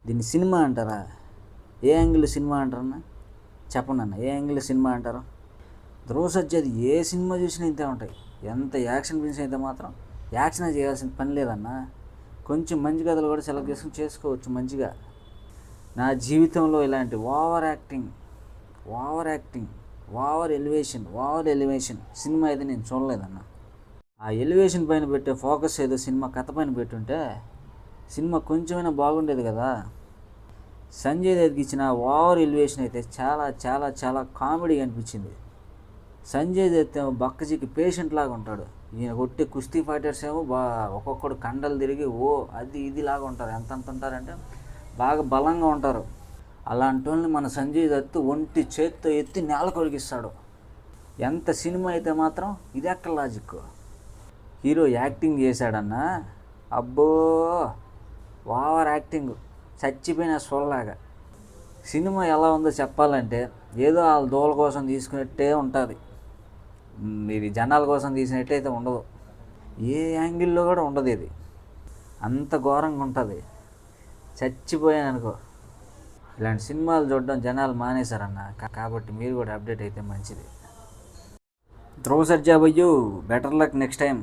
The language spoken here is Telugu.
దీన్ని సినిమా అంటారా? ఏ యాంగిల్ సినిమా అంటారన్నా? చెప్పండి అన్న, ఏ యాంగిల్ సినిమా అంటారు? ధ్రువ సర్జాది ఏ సినిమా చూసినా ఇంతే ఉంటాయి. ఎంత యాక్షన్ ఫిల్మ్స్ అయితే మాత్రం యాక్షన్ చేయాల్సిన పని లేదన్నా. కొంచెం మంచి కథలు కూడా సెలెక్ట్ చేసుకుని చేసుకోవచ్చు మంచిగా. నా జీవితంలో ఇలాంటి over acting, over elevation cinema అయితే నేను చూడలేదన్న. ఆ ఎలివేషన్ పైన పెట్టే ఫోకస్ ఏదో సినిమా కథ పైన పెట్టుంటే సినిమా కొంచెమైనా బాగుండేది కదా. సంజయ్ దత్కి ఇచ్చిన ఓవర్ ఎలివేషన్ అయితే చాలా చాలా చాలా కామెడీ అనిపించింది. సంజయ్ దత్ ఏమో బక్కజికి పేషెంట్ లాగా ఉంటాడు. ఈయన కొట్టే కుస్తీ ఫైటర్స్ ఏమో ఒక్కొక్కడు కండలు తిరిగి అది ఇది లాగా ఉంటారు. ఎంతంత ఉంటారంటే బాగా బలంగా ఉంటారు. అలాంటి వాళ్ళని మన సంజయ్ దత్ ఒంటి చేత్తో ఎత్తి నేల కొరిగిస్తాడు. ఎంత సినిమా అయితే మాత్రం ఇది ఎక్కడ లాజిక్? హీరో యాక్టింగ్ చేశాడన్నా, అబ్బో ఓవర్ యాక్టింగ్, చచ్చిపోయిన సొల్లాగా. సినిమా ఎలా ఉందో చెప్పాలంటే ఏదో వాళ్ళ దోల కోసం తీసుకున్నట్టే ఉంటుంది. ఇది జనాల కోసం తీసినట్టు అయితే ఉండదు. ఏ యాంగిల్లో కూడా ఉండదు. ఇది అంత ఘోరంగా ఉంటుంది. చచ్చిపోయాను అనుకో. ఇలాంటి సినిమాలు చూడడం జనాలు మానేశారన్న. కాబట్టి మీరు కూడా అప్డేట్ అయితే మంచిది. ధ్రువ సర్జా భయ్యూ, బెటర్ లక్ నెక్స్ట్ టైం.